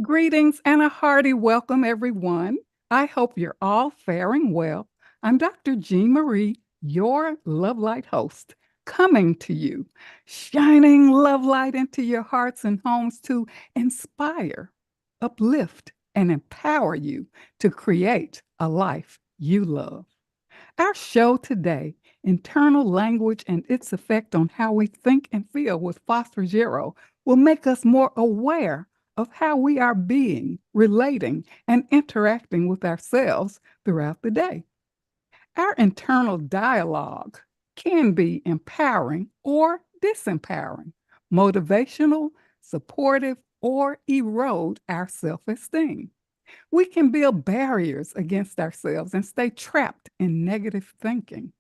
Greetings and a hearty welcome, everyone. I hope you're all faring well. I'm Dr. Jean Marie, your Love Light host, coming to you, shining love light into your hearts and homes to inspire, uplift, and empower you to create a life you love. Our show today, Internal Language and Its Effect on How We Think and Feel with Faust Ruggiero, will make us more aware of how we are being, relating, and interacting with ourselves throughout the day. Our internal dialogue can be empowering or disempowering, motivational, supportive, or erode our self-esteem. We can build barriers against ourselves and stay trapped in negative thinking.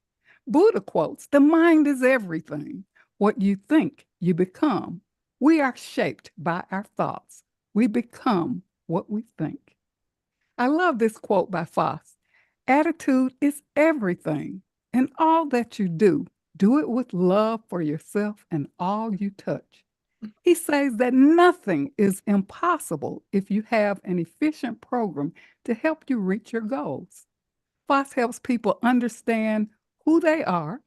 Buddha quotes, "The mind is everything. What you think, you become. We are shaped by our thoughts. We become what we think." I love this quote by Faust. Attitude is everything. And all that you do it with love for yourself and all you touch. He says that nothing is impossible if you have an efficient program to help you reach your goals. FOSS helps people understand who they are,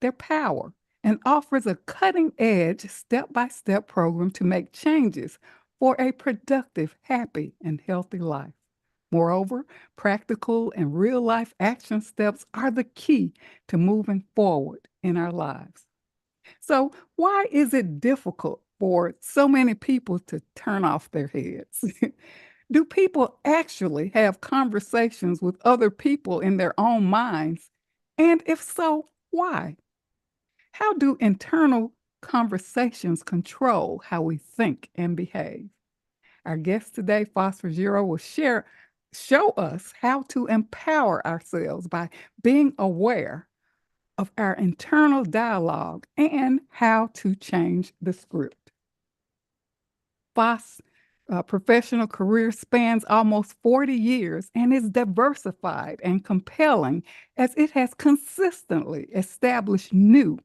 their power, and offers a cutting edge step by step program to make changes for a productive, happy, and healthy life. Moreover, practical and real life action steps are the key to moving forward in our lives. So, why is it difficult for so many people to turn off their heads? Do people actually have conversations with other people in their own minds? And if so, why? How do internal conversations control how we think and behave? Our guest today, Faust Ruggiero, will show us how to empower ourselves by being aware of our internal dialogue and how to change the script. Faust's professional career spans almost 40 years and is diversified and compelling as it has consistently established new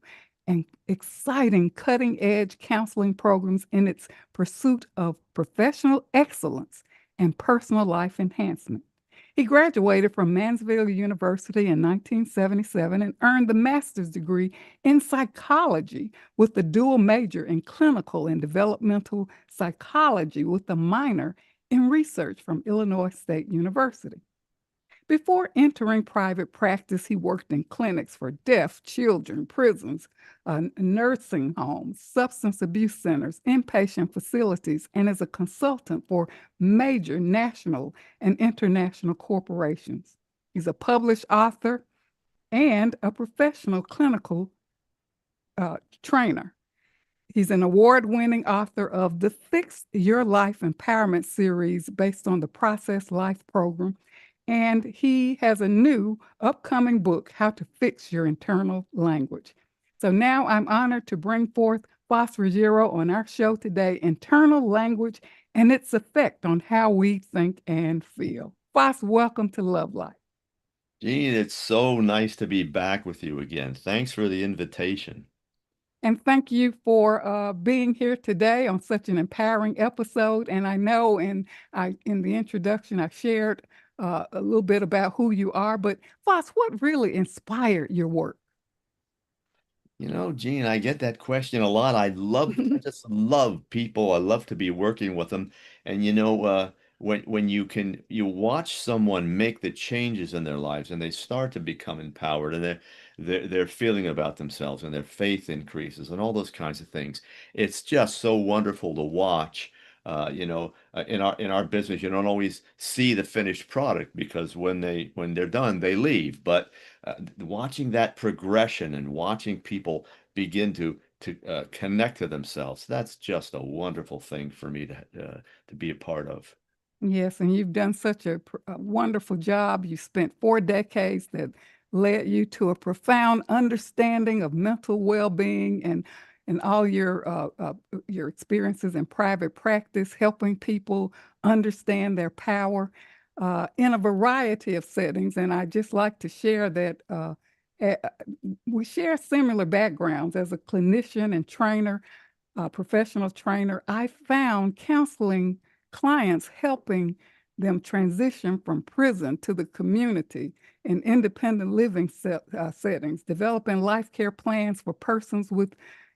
and exciting cutting edge counseling programs in its pursuit of professional excellence and personal life enhancement. He graduated from Mansfield University in 1977 and earned the master's degree in psychology with a dual major in clinical and developmental psychology with a minor in research from Illinois State University. Before entering private practice, he worked in clinics for deaf children, prisons, nursing homes, substance abuse centers, inpatient facilities, and as a consultant for major national and international corporations. He's a published author and a professional clinical trainer. He's an award-winning author of the Fix Your Life Empowerment series based on the Process Life program. And he has a new upcoming book, How to Fix Your Internal Language. So now I'm honored to bring forth Faust Ruggiero on our show today, Internal Language and Its Effect on How We Think and Feel. Faust, welcome to Love Life. Gene, it's so nice to be back with you again. Thanks for the invitation. And thank you for being here today on such an empowering episode. And I know in the introduction, I shared a little bit about who you are, but Foss, what really inspired your work? Gene, I get that question a lot. I just love people. I love to be working with them. And when you watch someone make the changes in their lives and they start to become empowered and they're feeling about themselves and their faith increases and all those kinds of things. It's just so wonderful to watch. In our business, you don't always see the finished product because when they're done, they leave. But watching that progression and watching people begin to connect to themselves, that's just a wonderful thing for me to be a part of. Yes, and you've done such a wonderful job. You spent 4 decades that led you to a profound understanding of mental well-being and all your experiences in private practice, helping people understand their power in a variety of settings. And I just like to share that eh, we share similar backgrounds as a clinician and trainer, professional trainer. I found counseling clients, helping them transition from prison to the community in independent living settings, developing life care plans for persons with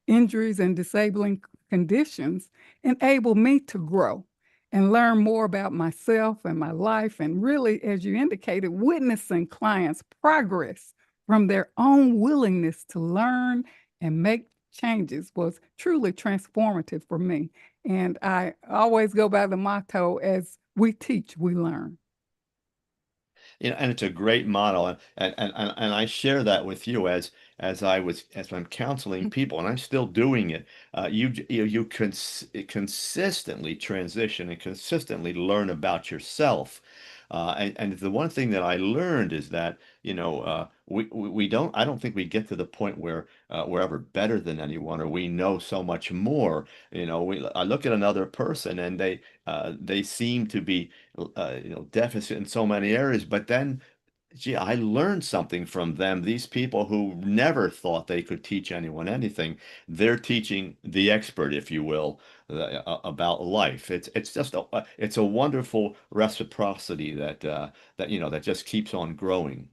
injuries and disabling conditions, enable me to grow and learn more about myself and my life. And really, as you indicated, witnessing clients' progress from their own willingness to learn and make changes was truly transformative for me. And I always go by the motto, as we teach, we learn. And it's a great model, and I share that with you as I'm counseling people, and I'm still doing it. You consistently transition and consistently learn about yourself. And the one thing that I learned is that, we don't, I don't think we get to the point where we're ever better than anyone, or we know so much more. I look at another person and they seem to be deficit in so many areas. But then, gee, I learned something from them. These people who never thought they could teach anyone anything, they're teaching the expert, if you will, about life. It's just it's a wonderful reciprocity that just keeps on growing.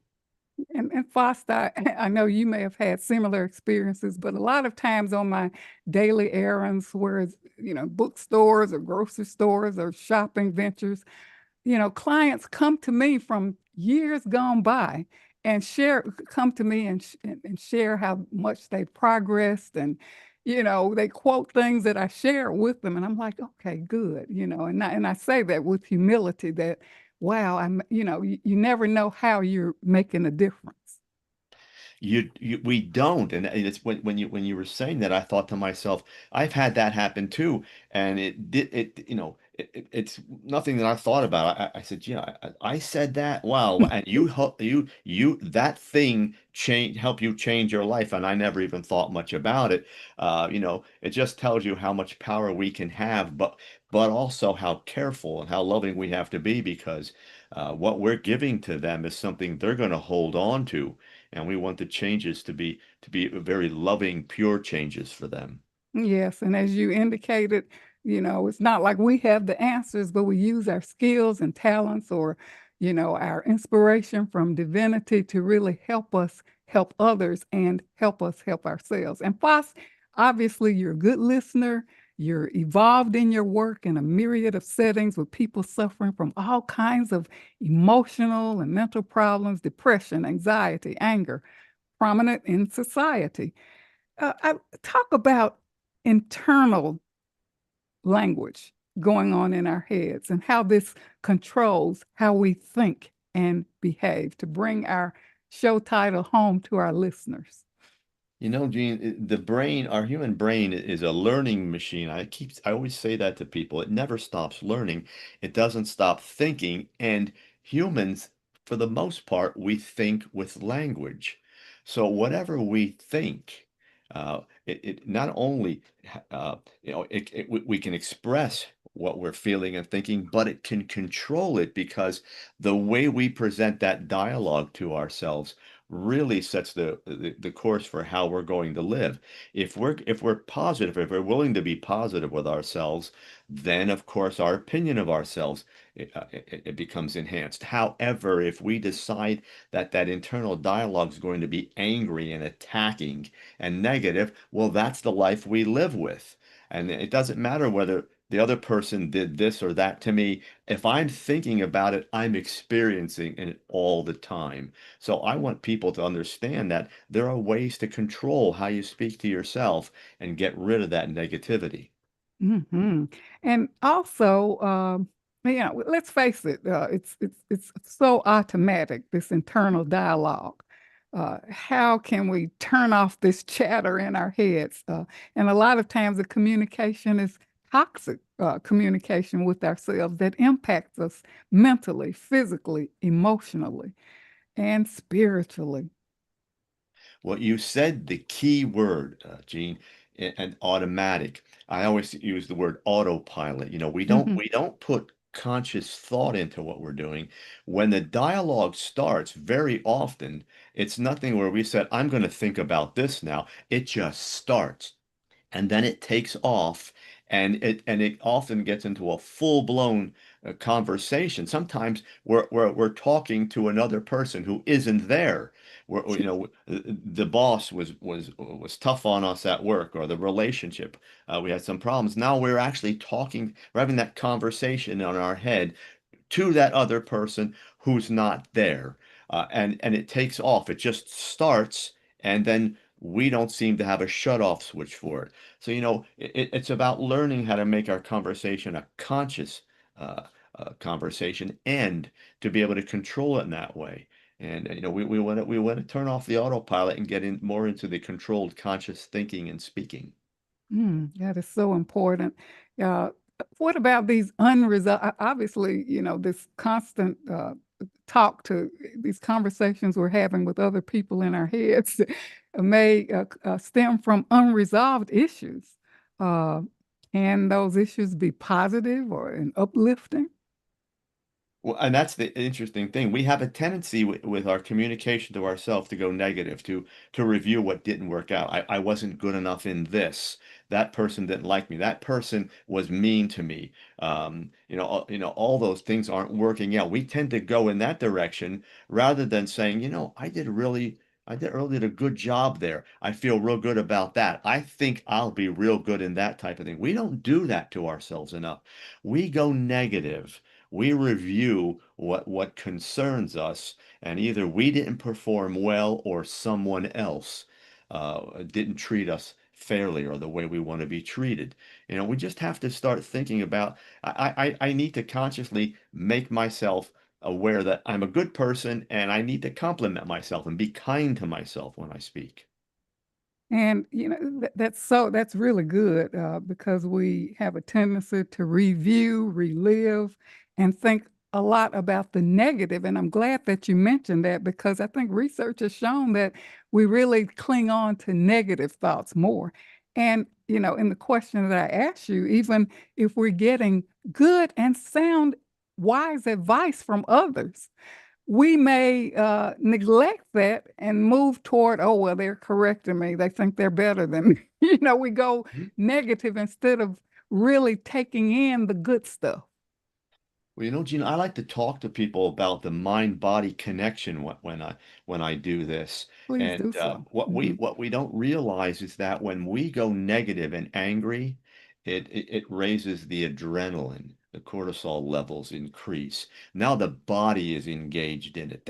And Foster, I know you may have had similar experiences, but a lot of times on my daily errands, where it's, bookstores or grocery stores or shopping ventures, clients come to me from years gone by and come to me and share how much they progressed. And, they quote things that I share with them. And I'm like, okay, good. And I say that with humility that, wow, you never know how you're making a difference. We don't, and it's when you were saying that, I thought to myself, I've had that happen too, and it's nothing that I thought about. I said, yeah, I said that. Wow, and that thing help you change your life, and I never even thought much about it. It just tells you how much power we can have, but also how careful and how loving we have to be, because what we're giving to them is something they're going to hold on to, and we want the changes to be very loving, pure changes for them. Yes, and as you indicated, it's not like we have the answers, but we use our skills and talents, or, our inspiration from divinity to really help us help others and help us help ourselves. And Foss, obviously you're a good listener. You're evolved in your work in a myriad of settings with people suffering from all kinds of emotional and mental problems, depression, anxiety, anger, prominent in society. I talk about internal language going on in our heads and how this controls how we think and behave to bring our show title home to our listeners. Gene, the brain, our human brain is a learning machine. I always say that to people. It never stops learning. It doesn't stop thinking. And humans, for the most part, we think with language. So whatever we think, it not only, we can express what we're feeling and thinking, but it can control it, because the way we present that dialogue to ourselves really sets the course for how we're going to live. If we're positive, if we're willing to be positive with ourselves, then of course our opinion of ourselves, it becomes enhanced. However, if we decide that internal dialogue is going to be angry and attacking and negative, well, that's the life we live with. And it doesn't matter whether the other person did this or that to me. If I'm thinking about it, I'm experiencing it all the time. So I want people to understand that there are ways to control how you speak to yourself and get rid of that negativity. Hmm. And also, let's face it, it's so automatic, this internal dialogue. How can we turn off this chatter in our heads? And a lot of times the communication is toxic communication with ourselves that impacts us mentally, physically, emotionally, and spiritually. Well, you said the key word, Gene, and automatic. I always use the word autopilot. We don't Mhm. we don't put conscious thought into what we're doing. When the dialogue starts, very often it's nothing where we said, I'm going to think about this now. It just starts, and then it takes off, and it often gets into a full-blown conversation. Sometimes we're talking to another person who isn't there. The boss was tough on us at work, or the relationship, we had some problems. Now we're actually talking, we're having that conversation in our head to that other person who's not there. And it takes off. It just starts, and then we don't seem to have a shut-off switch for it. So, it's about learning how to make our conversation a conscious uh, conversation, and to be able to control it in that way. And we want to turn off the autopilot and get in more into the controlled conscious thinking and speaking. That is so important. Uh, what about these unresolved? Obviously, this constant talk to these conversations we're having with other people in our heads may stem from unresolved issues. Uh, can those issues be positive or and uplifting? Well, and that's the interesting thing. We have a tendency with our communication to ourselves to go negative, to review what didn't work out. I wasn't good enough in this. That person didn't like me. That person was mean to me. All those things aren't working out. We tend to go in that direction rather than saying, I did a good job there. I feel real good about that. I think I'll be real good in that type of thing. We don't do that to ourselves enough. We go negative. We review what concerns us, and either we didn't perform well, or someone else didn't treat us fairly or the way we want to be treated. We just have to start thinking about, I need to consciously make myself aware that I'm a good person, and I need to compliment myself and be kind to myself when I speak. And that's really good because we have a tendency to review, relive, and think a lot about the negative. And I'm glad that you mentioned that because I think research has shown that we really cling on to negative thoughts more. And in the question that I asked you, even if we're getting good and sound, wise advice from others, we may neglect that and move toward, oh, well, they're correcting me. They think they're better than me. We go negative instead of really taking in the good stuff. Well, Gina, I like to talk to people about the mind-body connection when I do this. Please And do so. what we Mhm. what we don't realize is that when we go negative and angry, it raises the adrenaline. The cortisol levels increase. Now the body is engaged in it.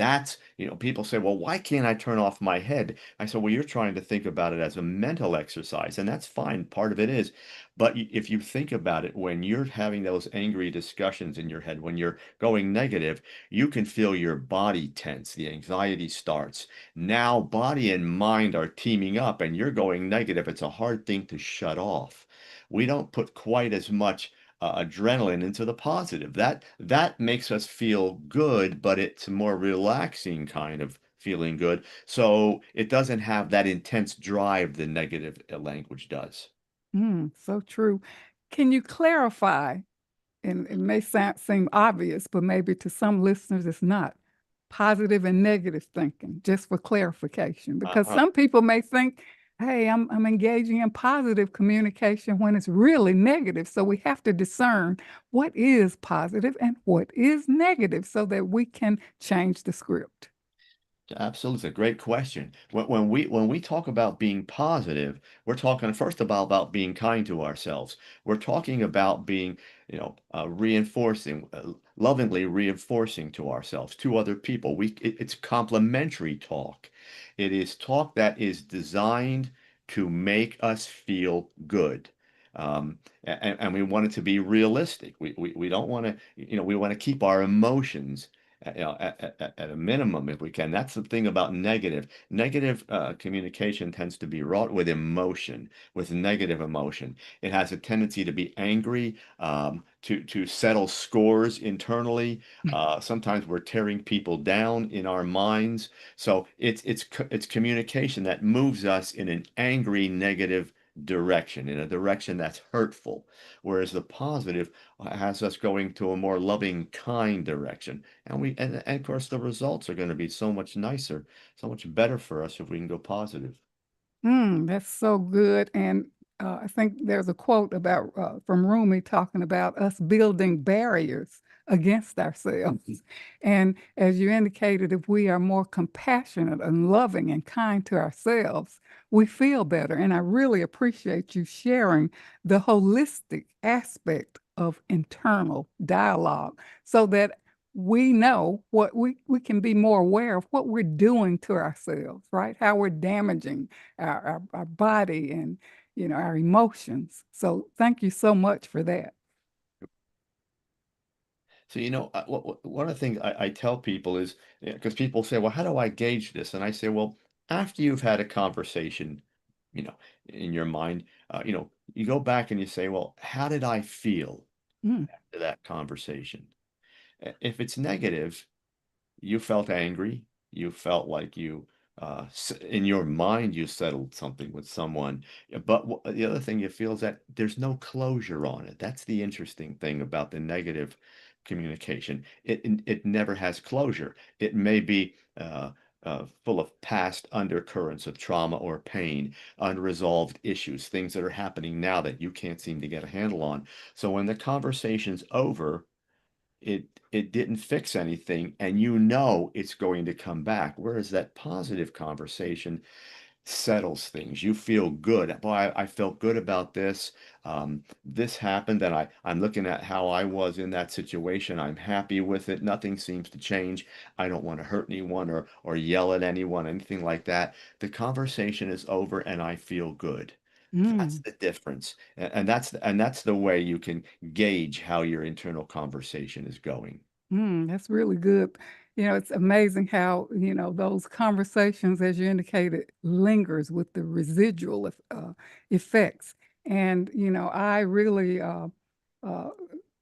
People say, well, why can't I turn off my head? I said, well, you're trying to think about it as a mental exercise, and that's fine. Part of it is. But if you think about it, when you're having those angry discussions in your head, when you're going negative, you can feel your body tense. The anxiety starts. Now, body and mind are teaming up, and you're going negative. It's a hard thing to shut off. We don't put quite as much adrenaline into the positive. That makes us feel good, but it's a more relaxing kind of feeling good. So it doesn't have that intense drive the negative language does. So true. Can you clarify? And it may seem obvious, but maybe to some listeners it's not. Positive and negative thinking, just for clarification, because Uh-huh. some people may think, hey, I'm engaging in positive communication when it's really negative. So we have to discern what is positive and what is negative so that we can change the script. Absolutely, it's a great question. When we talk about being positive, we're talking first about being kind to ourselves. We're talking about being, reinforcing, lovingly reinforcing to ourselves, to other people. It's complimentary talk. It is talk that is designed to make us feel good. And we want it to be realistic. We don't want to, we want to keep our emotions at a minimum if we can. That's the thing about negative. Negative communication tends to be wrought with emotion, with negative emotion. It has a tendency to be angry, to settle scores internally. Sometimes we're tearing people down in our minds. So it's communication that moves us in an angry, negative direction, in a direction that's hurtful. Whereas the positive has us going to a more loving, kind direction. And of course the results are going to be so much nicer, so much better for us if we can go positive. That's so good. And I think there's a quote about from Rumi talking about us building barriers against ourselves. And as you indicated, if we are more compassionate and loving and kind to ourselves, we feel better. And I really appreciate you sharing the holistic aspect of internal dialogue so that we know what we can be more aware of what we're doing to ourselves, right? How we're damaging our body and our emotions. So thank you so much for that. So, one of the things I tell people is because people say, well, how do I gauge this? And I say, well, after you've had a conversation, you know, in your mind, you go back and you say, well, how did I feel Mm, after that conversation? If it's negative, you felt angry. You felt like in your mind, you settled something with someone. But the other thing you feel is that there's no closure on it. That's the interesting thing about the negative communication. It never has closure. It may be full of past undercurrents of trauma or pain, unresolved issues, things that are happening now that you can't seem to get a handle on. So when the conversation's over, it didn't fix anything, and it's going to come back. Whereas that positive conversation settles things. You feel good. Boy, I felt good about this. This happened, and I'm looking at how I was in that situation. I'm happy with it. Nothing seems to change. I don't want to hurt anyone or yell at anyone, anything like that. The conversation is over, and I feel good. That's mm. the difference. And that's the way you can gauge how your internal conversation is going. That's really good. It's amazing how, those conversations, as you indicated, lingers with the residual effects. And, I uh,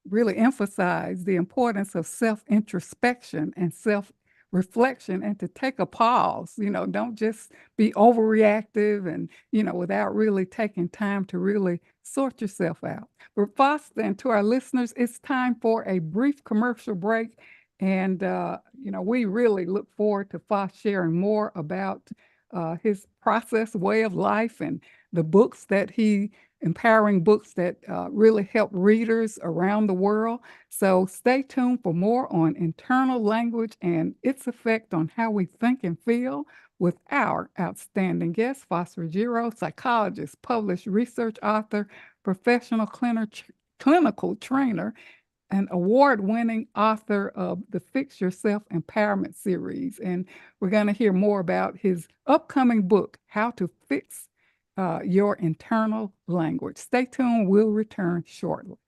really emphasize the importance of self-introspection and self-reflection and to take a pause, don't just be overreactive and, without really taking time to really sort yourself out. But Foster, and to our listeners, it's time for a brief commercial break. And, we really look forward to Foster sharing more about his process, way of life, and the books that empowering books that really help readers around the world. So stay tuned for more on internal language and its effect on how we think and feel with our outstanding guest, Faust Ruggiero, psychologist, published research author, professional clinical trainer, an award-winning author of the Fix Yourself Empowerment series. And we're going to hear more about his upcoming book, How to Fix Your Internal Language. Stay tuned. We'll return shortly.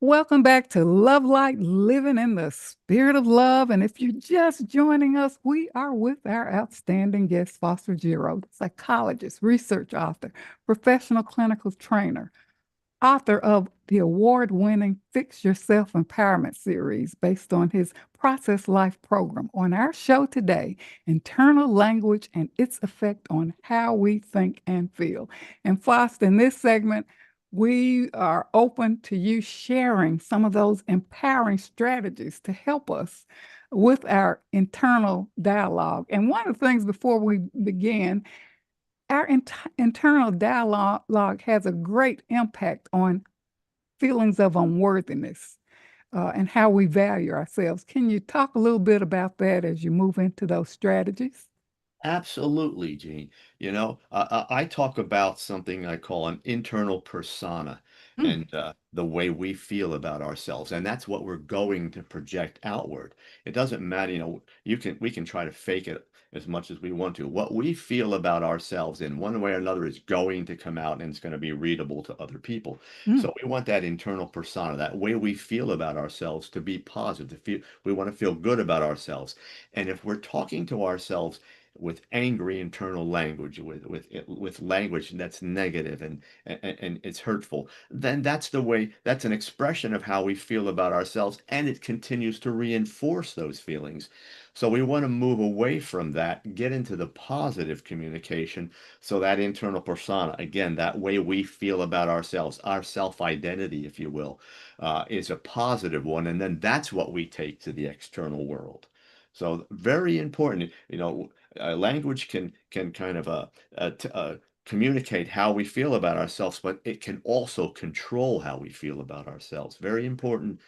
Welcome back to Love Light, living in the spirit of love. And if you're just joining us, we are with our outstanding guest, Faust Ruggiero, psychologist, research author, professional clinical trainer, author of the award-winning Fix Your Self-Empowerment series based on his Process Life program. On our show today, internal language and its effect on how we think and feel. And Foster, in this segment, we are open to you sharing some of those empowering strategies to help us with our internal dialogue. And one of the things before we begin, our internal dialogue has a great impact on feelings of unworthiness and how we value ourselves. Can you talk a little bit about that as you move into those strategies? Absolutely, Gene. I talk about something I call an internal persona Mm, and the way we feel about ourselves. And that's what we're going to project outward. It doesn't matter, we can try to fake it as much as we want to. What we feel about ourselves in one way or another is going to come out and it's going to be readable to other people. mm, So we want that internal persona, that way we feel about ourselves to be positive. We want to feel good about ourselves. And if we're talking to ourselves with angry internal language, with language that's negative and it's hurtful, then that's an expression of how we feel about ourselves, and it continues to reinforce those feelings. So we want to move away from that, get into the positive communication, so that internal persona, again, that way we feel about ourselves, our self-identity, if you will, is a positive one, and then that's what we take to the external world. So very important. Language can kind of communicate how we feel about ourselves, but it can also control how we feel about ourselves. Very important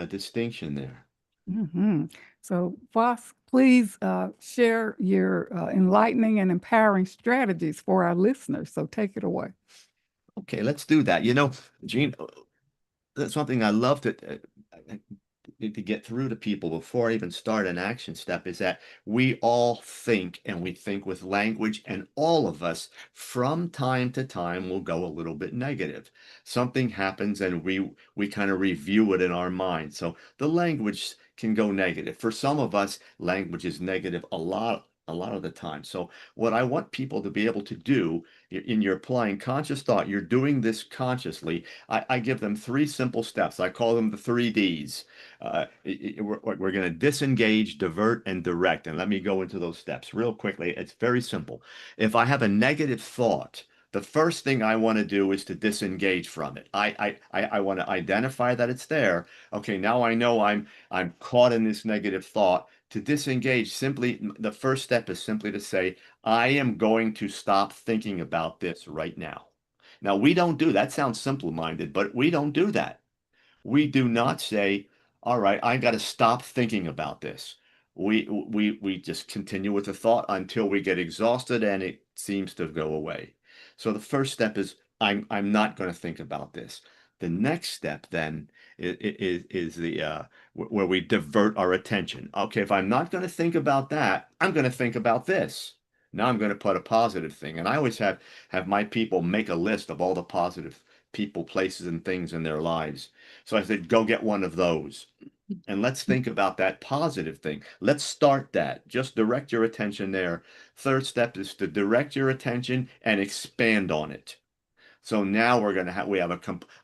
distinction there. hmm So, Voss, please share your enlightening and empowering strategies for our listeners. So, take it away. Okay, let's do that. Gene, that's something I love to get through to people before I even start an action step is that we all think and we think with language, and all of us from time to time will go a little bit negative. Something happens and we kind of review it in our mind. So the language can go negative. For some of us, language is negative a lot of the time. So what I want people to be able to do in your applying conscious thought, you're doing this consciously. I give them three simple steps. I call them the three Ds. We're going to disengage, divert, and direct. And let me go into those steps real quickly. It's very simple. If I have a negative thought, the first thing I want to do is to disengage from it. I want to identify that it's there. Okay, now I know I'm caught in this negative thought. To disengage, simply the first step is simply to say, I am going to stop thinking about this right now. Now, we don't do that. Sounds simple-minded, but we don't do that. We do not say, all right, I got to stop thinking about this. We just continue with the thought until we get exhausted and it seems to go away. So the first step is I'm not going to think about this. The next step then is the where we divert our attention. Okay, if I'm not going to think about that, I'm going to think about this. Now I'm going to put a positive thing. And I always have my people make a list of all the positive people, places, and things in their lives. So I said, go get one of those. And let's think about that positive thing. Let's start that. Just direct your attention there. Third step is to direct your attention and expand on it. So now we have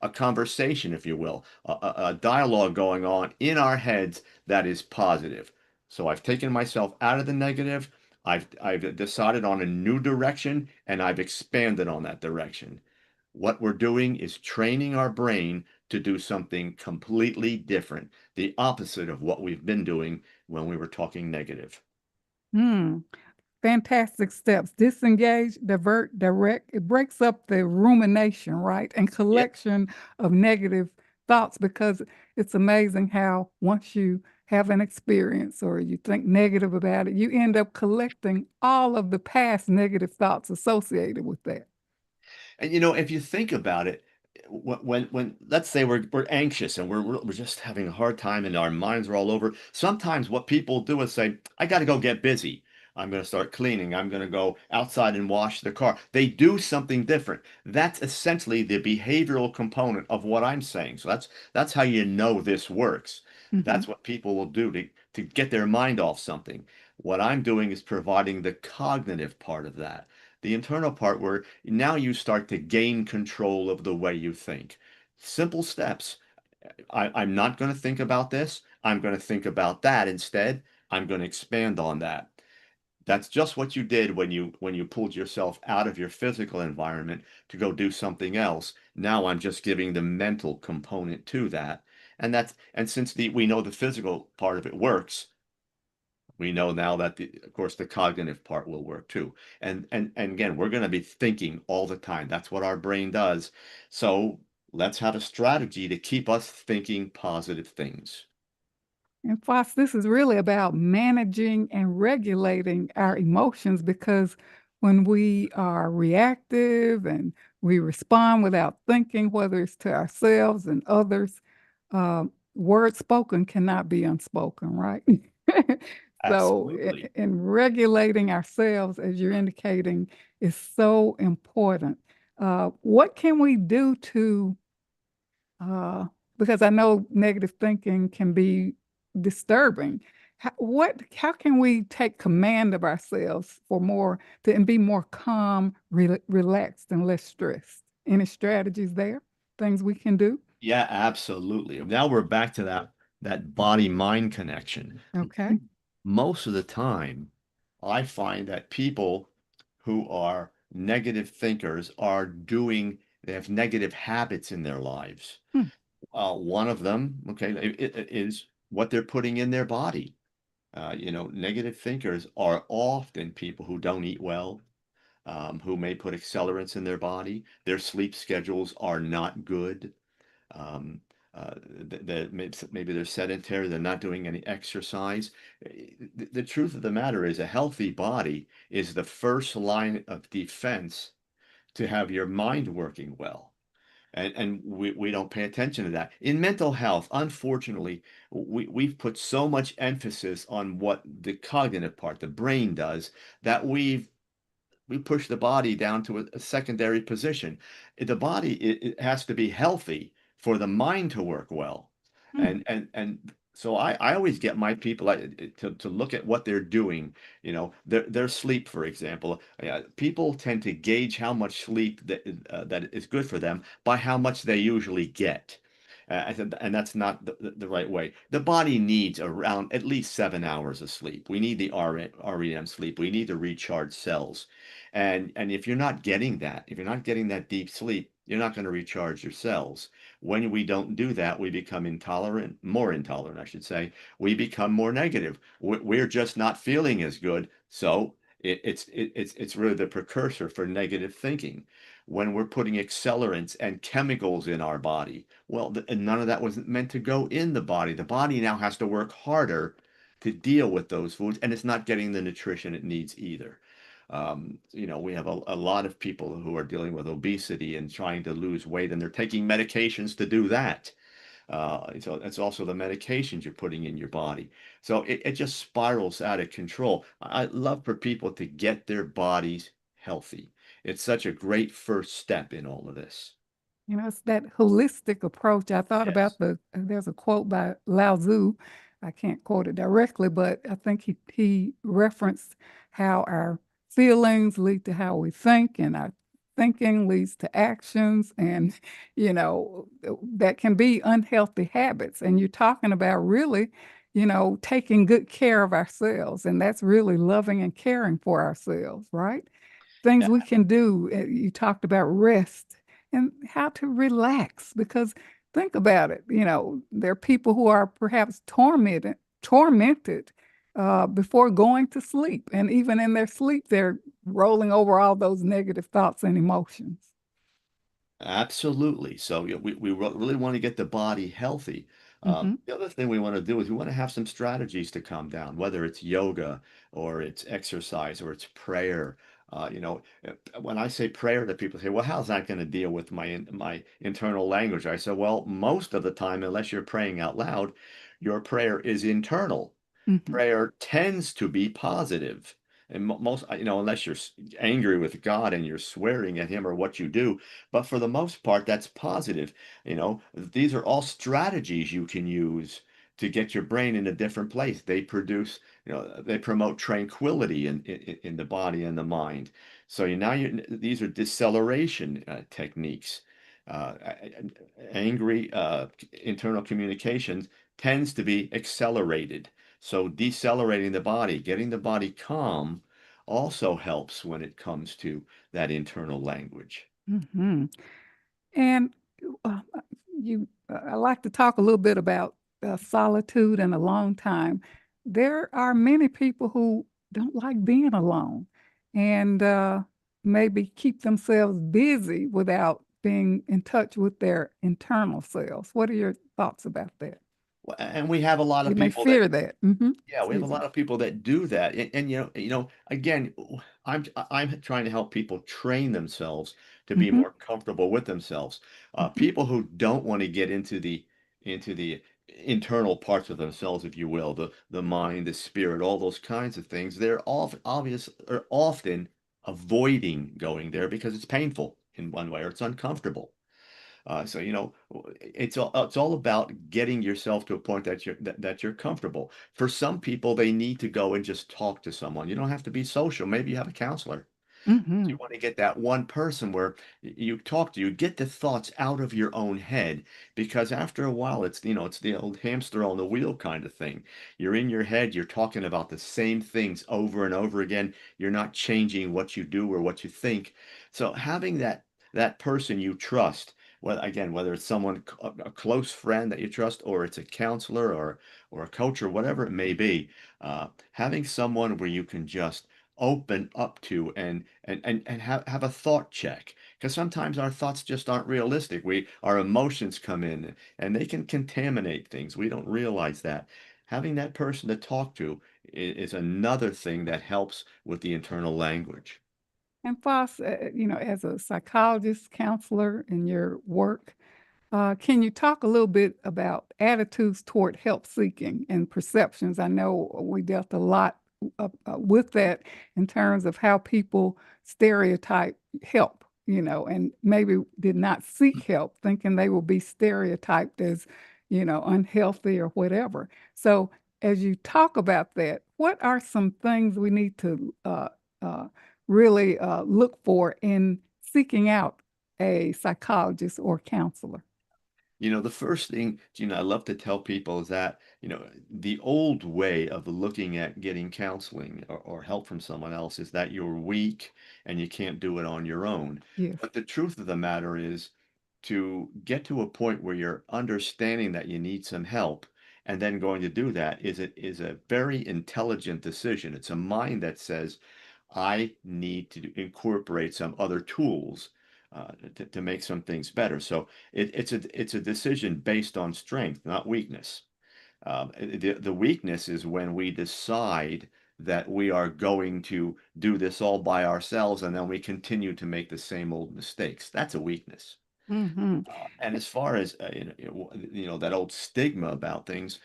a conversation, if you will, a dialogue going on in our heads that is positive. So I've taken myself out of the negative. I've decided on a new direction and I've expanded on that direction. What we're doing is training our brain to do something completely different, the opposite of what we've been doing when we were talking negative. Hmm. Fantastic steps. Disengage, divert, direct. It breaks up the rumination, right? And Yep. collection of negative thoughts because it's amazing how once you have an experience or you think negative about it, you end up collecting all of the past negative thoughts associated with that. And if you think about it, when let's say we're anxious and we're just having a hard time and our minds are all over, sometimes what people do is say, I got to go get busy. I'm going to start cleaning. I'm going to go outside and wash the car. They do something different. That's essentially the behavioral component of what I'm saying. So that's how you know this works. Hmm. That's what people will do to get their mind off something. What I'm doing is providing the cognitive part of that, the internal part where now you start to gain control of the way you think. Simple steps. I'm not going to think about this. I'm going to think about that instead. I'm going to expand on that. That's just what you did when you pulled yourself out of your physical environment to go do something else. Now I'm just giving the mental component to that. And since we know the physical part of it works, we know now that of course the cognitive part will work too. And again, we're going to be thinking all the time. That's what our brain does. So let's have a strategy to keep us thinking positive things. And Foss, this is really about managing and regulating our emotions because when we are reactive and we respond without thinking, whether it's to ourselves and others, words spoken cannot be unspoken, right? So, Absolutely. in regulating ourselves, as you're indicating, is so important. What can we do to uh, because I know negative thinking can be disturbing. How can we take command of ourselves for and be more calm, relaxed, and less stressed? Any strategies there? Things we can do? Yeah, absolutely. Now we're back to that body-mind connection. Okay. Most of the time, I find that people who are negative thinkers they have negative habits in their lives. Hmm. One of them, okay, is what they're putting in their body. Negative thinkers are often people who don't eat well, who may put accelerants in their body. Their sleep schedules are not good. Um, maybe they're sedentary, they're not doing any exercise. The truth of the matter is, a healthy body is the first line of defense to have your mind working well. And we don't pay attention to that. In mental health, unfortunately, we've put so much emphasis on what the cognitive part, the brain does, that we push the body down to a secondary position. The body it has to be healthy for the mind to work well. Hmm. And so I always get my people to look at what they're doing, their sleep, for example. People tend to gauge how much sleep that is good for them by how much they usually get. And that's not the right way. The body needs around at least 7 hours of sleep. We need the REM sleep. We need to recharge cells. And if you're not getting that deep sleep, you're not going to recharge your cells. When we don't do that, we become more intolerant, I should say. We become more negative. We're just not feeling as good. So it's really the precursor for negative thinking. When we're putting accelerants and chemicals in our body, well, and none of that was meant to go in the body. The body now has to work harder to deal with those foods, and it's not getting the nutrition it needs either. We have a lot of people who are dealing with obesity and trying to lose weight, and they're taking medications to do that. So it's also the medications you're putting in your body. So it just spirals out of control. I love for people to get their bodies healthy. It's such a great first step in all of this. It's that holistic approach. I thought Yes. about there's a quote by Lao Tzu. I can't quote it directly, but I think he referenced how our feelings lead to how we think, and our thinking leads to actions, and that can be unhealthy habits. And you're talking about really, taking good care of ourselves, and that's really loving and caring for ourselves, right? Things we can do. You talked about rest and how to relax because think about it. There are people who are perhaps tormented before going to sleep, and even in their sleep, they're rolling over all those negative thoughts and emotions. Absolutely. So we really want to get the body healthy. Hmm. The other thing we want to do is we want to have some strategies to calm down, whether it's yoga or it's exercise or it's prayer. When I say prayer to people, say, "Well, how's that going to deal with my internal language?" I said, "Well, most of the time, unless you're praying out loud, your prayer is internal. Hmm. Prayer tends to be positive. And most, unless you're angry with God and you're swearing at him or what you do, but for the most part, that's positive. These are all strategies you can use to get your brain in a different place. They promote tranquility in the body and the mind. So these are deceleration techniques. Angry internal communications tends to be accelerated. So decelerating the body, getting the body calm also helps when it comes to that internal language. Hmm. And uh, I like to talk a little bit about solitude and alone time. There are many people who don't like being alone and maybe keep themselves busy without being in touch with their internal selves. What are your thoughts about that? And we have a lot They of may people that fear that. Hmm. Yeah, we have a Excuse me. lot of people that do that, and again, I'm trying to help people train themselves to be Hmm. more comfortable with themselves. Hmm. People who don't want to get into the internal parts of themselves, if you will, the mind, the spirit, all those kinds of things, they're obvious or often avoiding going there because it's painful in one way or it's uncomfortable. So it's all about getting yourself to a point that you're comfortable. For some people, they need to go and just talk to someone. You don't have to be social. Maybe you have a counselor. You Hmm. want to get that one person where you talk to, you get the thoughts out of your own head, because after a while, it's the old hamster on the wheel kind of thing. You're in your head, you're talking about the same things over and over again. You're not changing what you do or what you think. So having that person you trust, well, again, whether it's someone, a close friend that you trust, or it's a counselor or a coach or whatever it may be, having someone where you can just open up to and have a thought check, because sometimes our thoughts just aren't realistic. Our emotions come in and they can contaminate things. We don't realize that. Having that person to talk to is another thing that helps with the internal language. And Foss, as a psychologist, counselor in your work, can you talk a little bit about attitudes toward help seeking and perceptions? I know we dealt a lot with that in terms of how people stereotype help, and maybe did not seek help, thinking they will be stereotyped as, unhealthy or whatever. So, as you talk about that, what are some things we need to uh, really look for in seeking out a psychologist or counselor? The first thing, I love to tell people is that, the old way of looking at getting counseling or help from someone else is that you're weak and you can't do it on your own. Yes. But the truth of the matter is, to get to a point where you're understanding that you need some help and then going to do that is a very intelligent decision. It's a mind that says, I need to incorporate some other tools to make some things better. So it's a decision based on strength, not weakness. The weakness is when we decide that we are going to do this all by ourselves and then we continue to make the same old mistakes. That's a weakness. Hmm. And as far as that old stigma about things,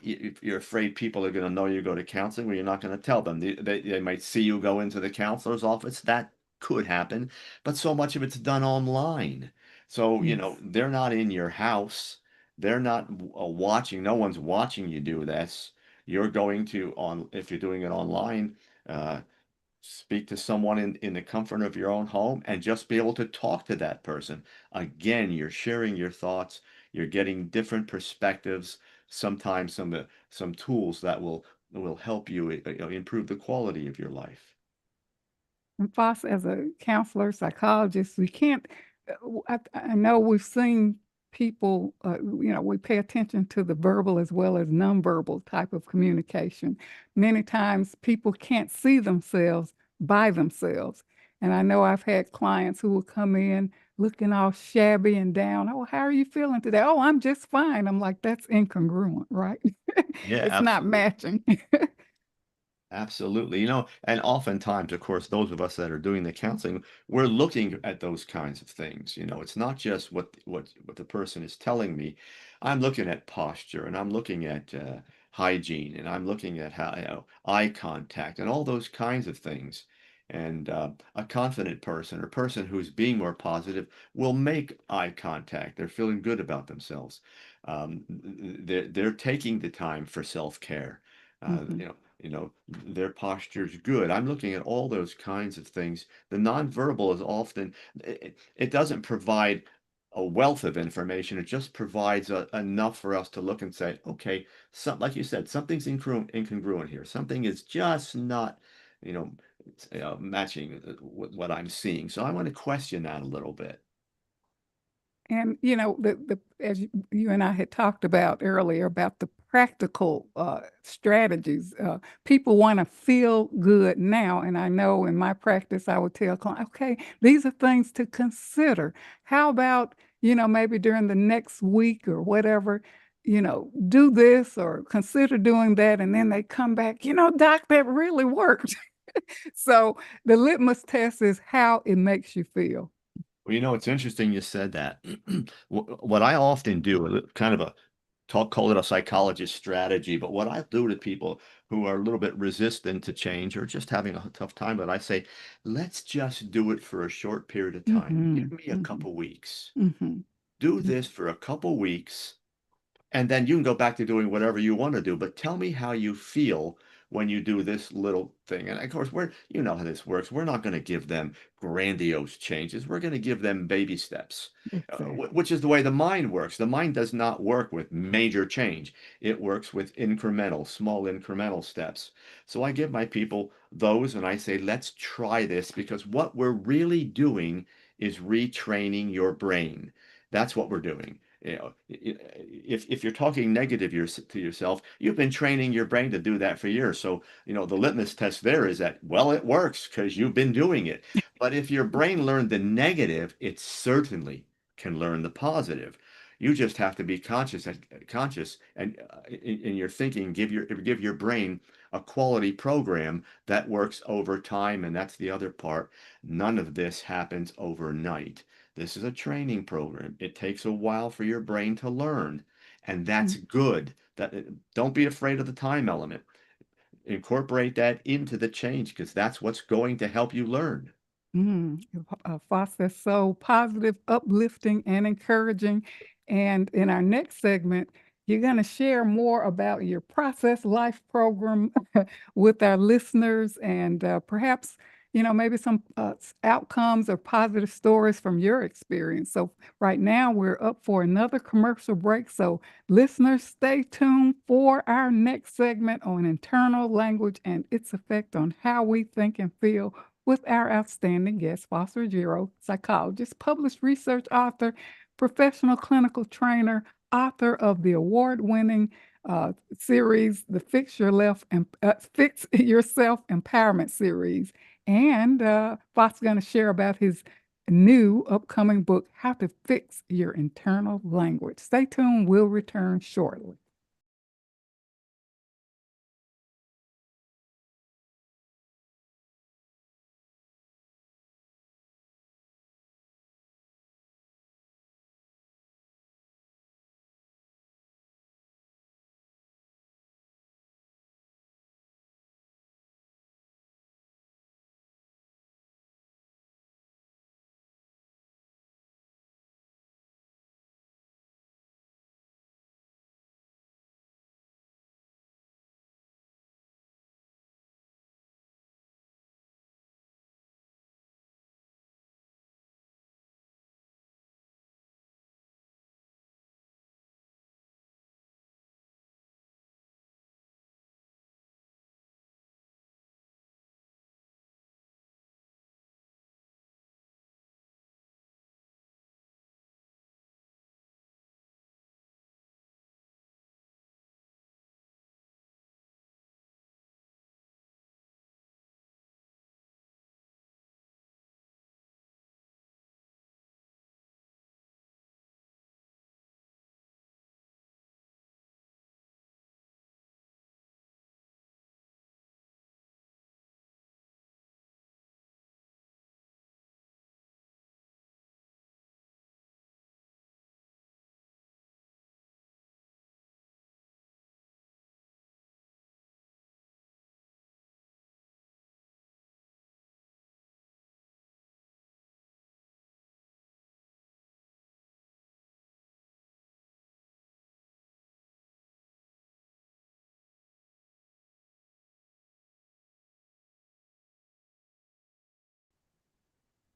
if you're afraid people are going to know you go to counseling, well, you're not going to tell them. They might see you go into the counselor's office. That could happen, but so much of it's done online. So, Yes. they're not in your house. They're not watching. No one's watching you do this. You're going to, if you're doing it online, uh, speak to someone in the comfort of your own home and just be able to talk to that person. Again, you're sharing your thoughts, you're getting different perspectives, sometimes some tools that will help you, improve the quality of your life. And Foss, as a counselor, psychologist, we can't, I know we've seen people, we pay attention to the verbal as well as nonverbal type of communication. Many times people can't see themselves by themselves. And I know I've had clients who will come in looking all shabby and down. Oh, how are you feeling today? Oh, I'm just fine. I'm like, that's incongruent, right? Yeah, It's not absolutely. matching. Absolutely. And oftentimes, of course, those of us that are doing the counseling, we're looking at those kinds of things. It's not just what the person is telling me. I'm looking at posture and I'm looking at hygiene, and I'm looking at how, eye contact and all those kinds of things. And a confident person or person who's being more positive will make eye contact. They're feeling good about themselves. They're taking the time for self-care. Hmm. Their posture's good. I'm looking at all those kinds of things. The nonverbal is often, it doesn't provide a wealth of information. It just provides enough for us to look and say, okay, like you said, something's incongruent here. Something is just not, you know, matching with what I'm seeing. So I want to question that a little bit. And the as you and I had talked about earlier about the practical strategies, people want to feel good now. And I know in my practice, I would tell clients, okay, these are things to consider. How about maybe during the next week or whatever, do this or consider doing that, and then they come back, doc, that really worked. So the litmus test is how it makes you feel. Well, it's interesting you said that. What I often do, kind of a call it a psychologist strategy, but what I do to people who are a little bit resistant to change or just having a tough time, but I say, let's just do it for a short period of time. Give Hmm. me a couple weeks. Hmm. Do this for a couple weeks. And then you can go back to doing whatever you want to do. But tell me how you feel when you do this little thing. And of course, you know how this works. We're not going to give them grandiose changes. We're going to give them baby steps, Exactly. which is the way the mind works. The mind does not work with major change. It works with small incremental steps. So I give my people those and I say, let's try this because what we're really doing is retraining your brain. That's what we're doing. If you're talking negative to yourself, you've been training your brain to do that for years. So, the litmus test there is that, well, it works because you've been doing it. But if your brain learned the negative, it certainly can learn the positive. You just have to be conscious and in your thinking, give your brain a quality program that works over time. And that's the other part. None of this happens overnight. This is a training program. It takes a while for your brain to learn, and that's good. Don't be afraid of the time element. Incorporate that into the change because that's what's going to help you learn. Mm, Foster, so positive, uplifting, and encouraging. And in our next segment, you're going to share more about your Process Life program with our listeners and perhaps, maybe some outcomes or positive stories from your experience. So, right now, we're up for another commercial break. So, listeners, stay tuned for our next segment on internal language and its effect on how we think and feel with our outstanding guest, Faust Ruggiero, psychologist, published research author, professional clinical trainer, author of the award-winning series, the Fix Yourself Empowerment series. And Faust is going to share about his new upcoming book, How to Fix Your Internal Language. Stay tuned. We'll return shortly.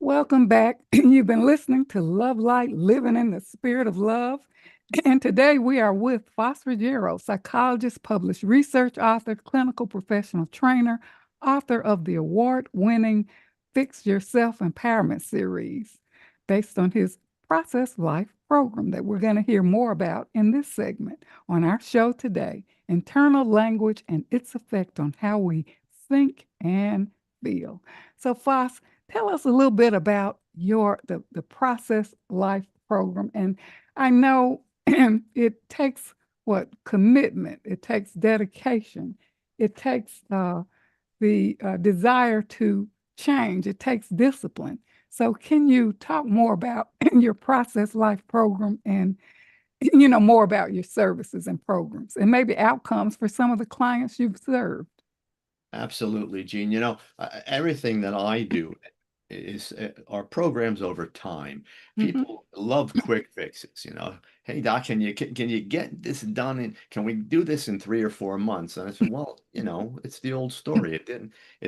Welcome back. You've been listening to Love Light, Living in the Spirit of Love. And today we are with Faust Ruggiero, psychologist, published research author, clinical professional trainer, author of the award-winning Fix Your Self-Empowerment series, based on his Process Life program that we're going to hear more about in this segment on our show today, internal language and its effect on how we think and feel. So, Faust, tell us a little bit about the Process Life program. And I know it takes what commitment, it takes dedication, it takes the desire to change, it takes discipline. So, can you talk more about your Process Life program and more about your services and programs and maybe outcomes for some of the clients you've served? Absolutely, Gene. Everything that I do is our programs over time. Hmm. People love quick fixes. Hey doc, can you get this done? And can we do this in 3 or 4 months? And I said, well, it's the old story. It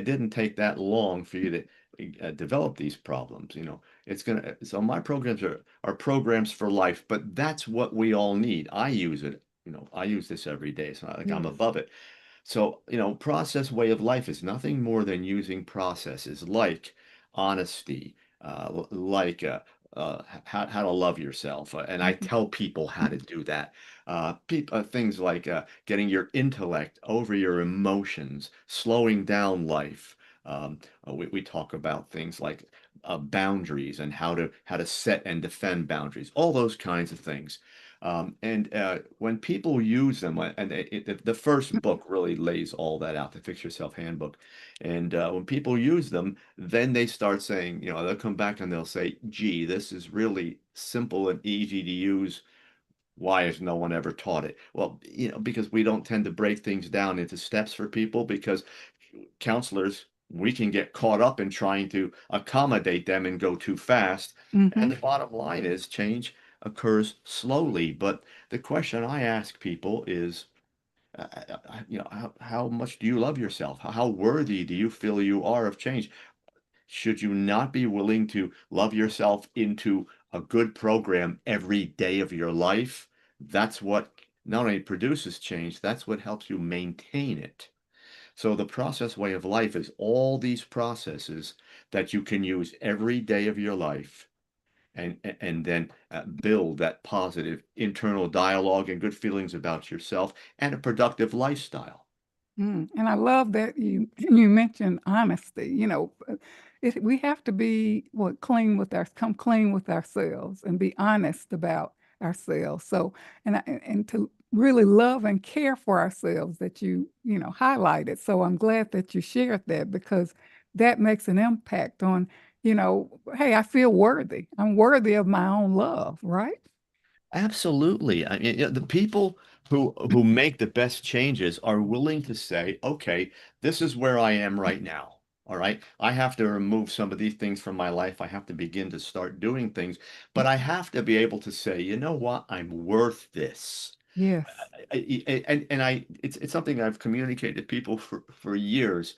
didn't take that long for you to develop these problems. It's gonna. So my programs are programs for life, but that's what we all need. I use it. I use this every day. It's not like I'm Yes. above it. So, process way of life is nothing more than using processes like honesty, like how to love yourself. And I Mhm. tell people how to do that. Things like getting your intellect over your emotions, slowing down life. We talk about things like boundaries and how to set and defend boundaries, all those kinds of things. And when people use them, and the first book really lays all that out, the Fix Yourself Handbook. And when people use them, then they start saying, they'll come back and they'll say, gee, this is really simple and easy to use. Why has no one ever taught it? Well, because we don't tend to break things down into steps for people because counselors, we can get caught up in trying to accommodate them and go too fast. And Hmm. the bottom line is change occurs slowly. But the question I ask people is, how much do you love yourself? How worthy do you feel you are of change? Should you not be willing to love yourself into a good program every day of your life? That's what not only produces change, that's what helps you maintain it. So the process way of life is all these processes that you can use every day of your life and then build that positive internal dialogue and good feelings about yourself and a productive lifestyle. And I love that you you mentioned honesty. We have to be clean with come clean with ourselves and be honest about ourselves. So, and to really love and care for ourselves that you highlighted. So I'm glad that you shared that because that makes an impact on, hey, I feel worthy. I'm worthy of my own love, right? Absolutely. I mean, the people who make the best changes are willing to say, okay, this is where I am right now. All right. I have to remove some of these things from my life. I have to begin to start doing things, but I have to be able to say, you know what? I'm worth this. Yes. It's something I've communicated to people for years.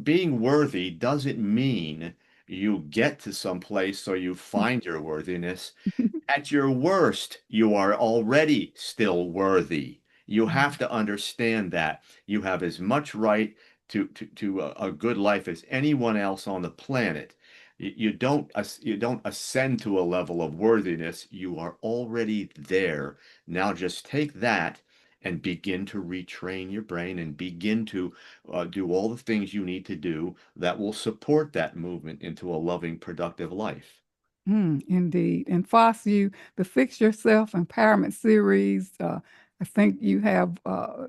Being worthy doesn't mean you get to some place so you find your worthiness. At your worst, you are already still worthy. You have to understand that you have as much right to a good life as anyone else on the planet. You don't ascend to a level of worthiness. You are already there. Now just take that and begin to retrain your brain and begin to do all the things you need to do that will support that movement into a loving, productive life. Indeed. And Foss, the Fix Yourself Empowerment series, I think you have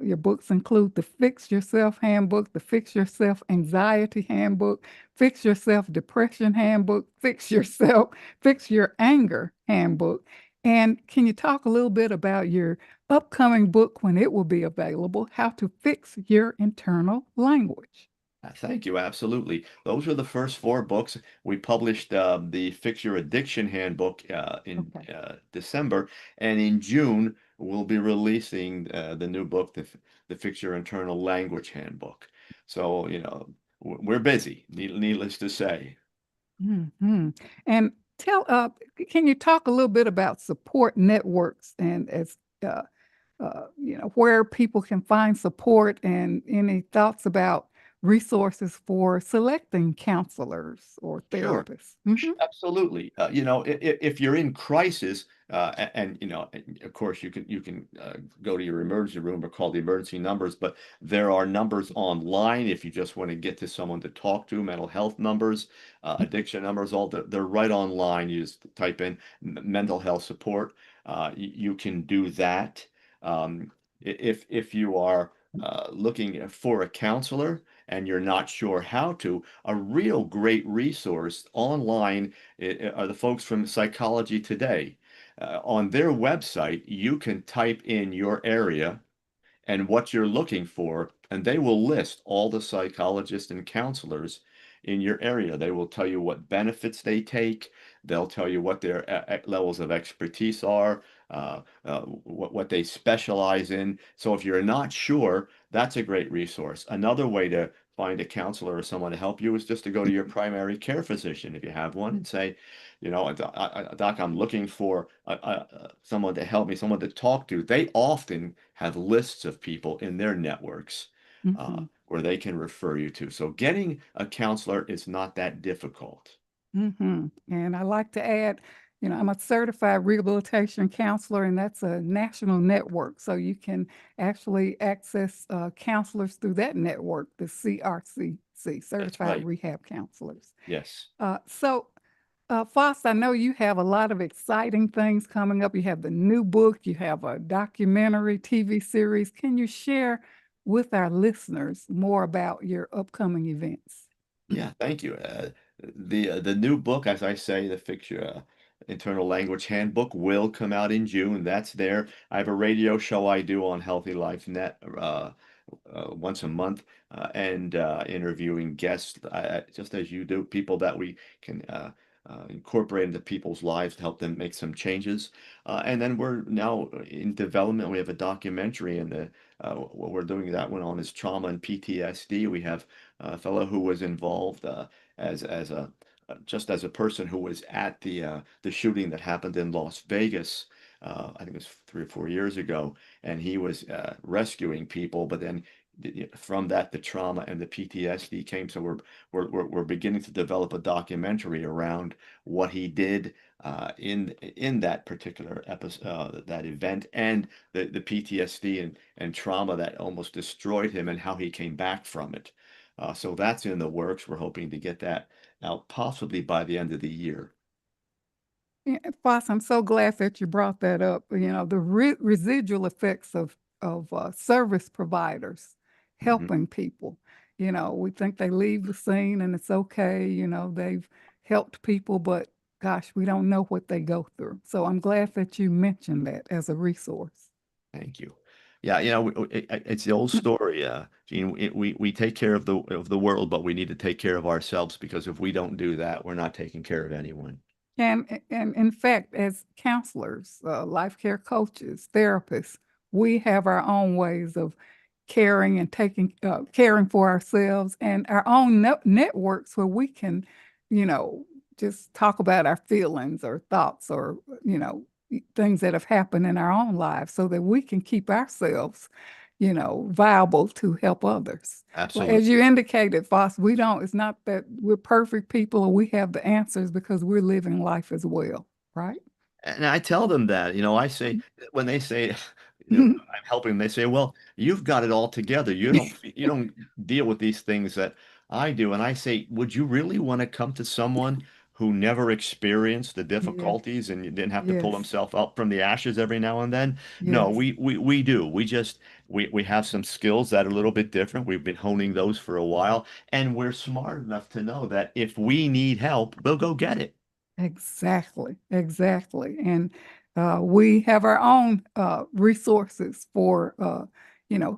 your books include the Fix Yourself Handbook, the Fix Yourself Anxiety Handbook, Fix Yourself Depression Handbook, Fix Your Anger Handbook. And can you talk a little bit about your upcoming book when it will be available, How to Fix Your Internal Language? Thank you. Absolutely. Those were the first four books. We published the Fix Your Addiction Handbook in Okay. December, and in June we'll be releasing the new book, the Fix Your Internal Language Handbook. So, we're busy, needless to say. Hmm. And tell, can you talk a little bit about support networks and as where people can find support and any thoughts about resources for selecting counselors or Sure. therapists? Hmm. Absolutely. If you're in crisis, and of course, you can go to your emergency room or call the emergency numbers, but there are numbers online if you just want to get to someone to talk to, mental health numbers, addiction numbers, they're right online. You just type in mental health support. You can do that. If you are looking for a counselor and you're not sure how to, a real great resource online are the folks from Psychology Today. On their website, you can type in your area and what you're looking for, and they will list all the psychologists and counselors in your area. They will tell you what benefits they take. They'll tell you what their levels of expertise are, what they specialize in. So if you're not sure, that's a great resource. Another way to find a counselor or someone to help you is just to go to your primary care physician if you have one and say, Doc, I'm looking for someone to help me, someone to talk to. They often have lists of people in their networks Hmm. where they can refer you to. So getting a counselor is not that difficult. Hmm. And I like to add, I'm a certified rehabilitation counselor, and that's a national network. So you can actually access counselors through that network, the CRCC, That's Certified right. Rehab Counselors. Yes. Foss, I know you have a lot of exciting things coming up. You have the new book, you have a documentary, TV series. Can you share with our listeners more about your upcoming events? Yeah, thank you. The new book, as I say, the Fix Your Internal Language Handbook will come out in June. That's there. I have a radio show I do on Healthy Life Net once a month, and interviewing guests, just as you do, people that we can incorporate into people's lives to help them make some changes. And then we're now in development. We have a documentary, and what we're doing that one on is trauma and PTSD. We have a fellow who was involved as a just as a person who was at the shooting that happened in Las Vegas. I think it was 3 or 4 years ago, and he was rescuing people, but then from that, the trauma and the PTSD came. So we're beginning to develop a documentary around what he did in that particular episode, that event, and the PTSD and trauma that almost destroyed him, and how he came back from it. So that's in the works. We're hoping to get that out possibly by the end of the year. Yeah, Foss, I'm so glad that you brought that up. The residual effects of service providers Mhm. helping people. We think they leave the scene and it's okay. They've helped people, but gosh, we don't know what they go through. So I'm glad that you mentioned that as a resource. Thank you. Yeah, it's the old story, Gene. We take care of the world, but we need to take care of ourselves because if we don't do that, we're not taking care of anyone. And in fact, as counselors, life care coaches, therapists, we have our own ways of caring and caring for ourselves and our own networks where we can, you know, just talk about our feelings or thoughts or, things that have happened in our own lives so that we can keep ourselves, viable to help others. Well, as Absolutely. you indicated, Foss, it's not that we're perfect people or we have the answers because we're living life as well, right? And I tell them that, I say when they say, I'm helping, they say, "Well, you've got it all together. You don't deal with these things that I do." And I say, "Would you really want to come to someone who never experienced the Yes, difficulties and didn't have to pull yes, himself up from the ashes every now and then?" No, yes. we do. We have some skills that are a little bit different. We've been honing those for a while, and we're smart enough to know that if we need help, we'll go get it. Exactly, exactly. And we have our own resources for,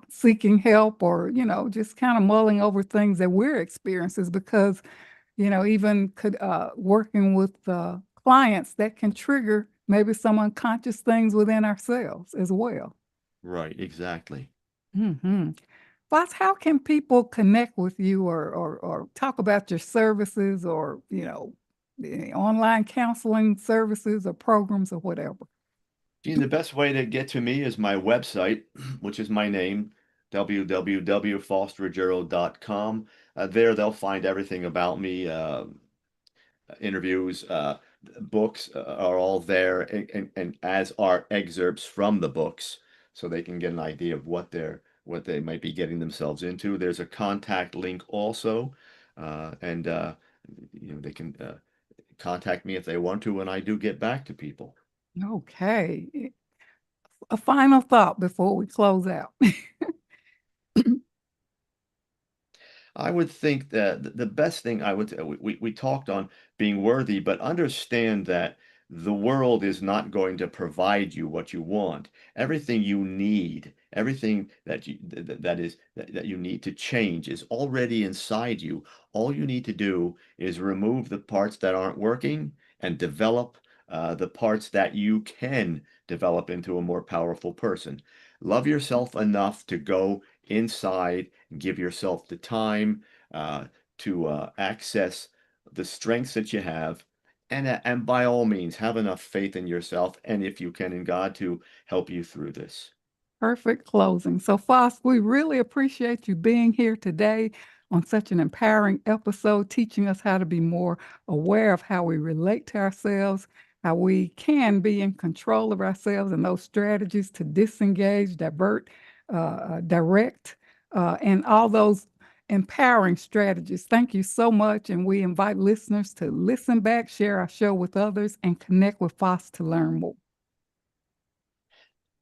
seeking help or, just kind of mulling over things that we're experiencing because, even could working with clients that can trigger maybe some unconscious things within ourselves as well. Right, exactly. Hmm. Boss, how can people connect with you or talk about your services or, online counseling services or programs or whatever? Gene, the best way to get to me is my website, which is my name, www.faustruggiero.com. There they'll find everything about me, interviews, books are all there, and as are excerpts from the books, so they can get an idea of what they might be getting themselves into. There's a contact link also, and they can contact me if they want to, and I do get back to people. Okay. A final thought before we close out. I would think that the best thing I would we talked on being worthy, but understand that the world is not going to provide you what you want. Everything you need, everything that you need to change is already inside you. All you need to do is remove the parts that aren't working and develop the parts that you can develop into a more powerful person. Love yourself enough to go inside, give yourself the time uh, to access the strengths that you have, and by all means, have enough faith in yourself, and if you can, in God, to help you through this. Perfect closing. So, Foss, we really appreciate you being here today on such an empowering episode, teaching us how to be more aware of how we relate to ourselves, how we can be in control of ourselves, and those strategies to disengage, divert, direct, and all those empowering strategies. Thank you so much. And we invite listeners to listen back, share our show with others, and connect with Foss to learn more.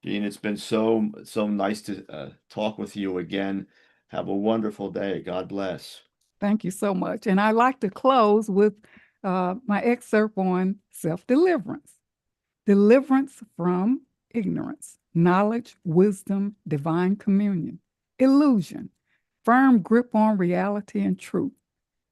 Gene, it's been so nice to talk with you again. Have a wonderful day. God bless. Thank you so much. And I like to close with my excerpt on self-deliverance. Deliverance from ignorance, knowledge, wisdom, divine communion. Illusion, firm grip on reality and truth.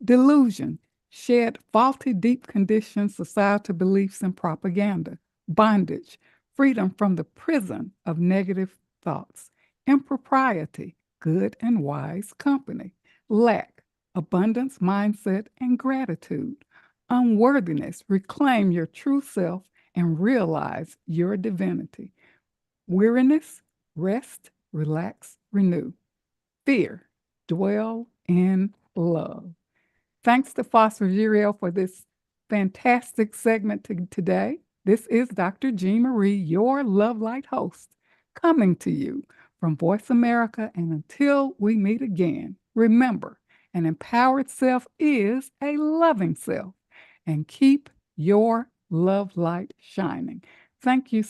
Delusion, shed faulty deep conditions, societal beliefs, and propaganda. Bondage, freedom from the prison of negative thoughts. Impropriety, good and wise company. Lack, abundance, mindset, and gratitude. Unworthiness, reclaim your true self and realize your divinity. Weariness, rest, relax, renew. Fear, dwell in love. Thanks to Faust Ruggiero for this fantastic segment today. This is Dr. Jean Marie, your Love Light host, coming to you from Voice America. And until we meet again, remember, an empowered self is a loving self, and keep your love light shining. Thank you